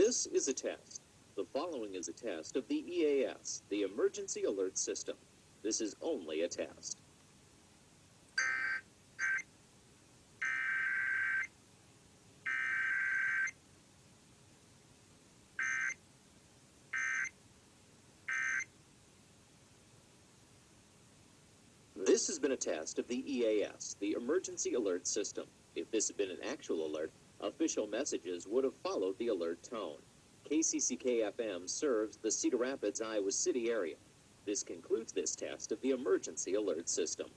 This is a test. The following is a test of the EAS, the Emergency Alert System. This is only a test. This has been a test of the EAS, the Emergency Alert System. If this had been an actual alert, official messages would have followed the alert tone. KCCK FM serves the Cedar Rapids, Iowa City area. This concludes this test of the Emergency Alert System.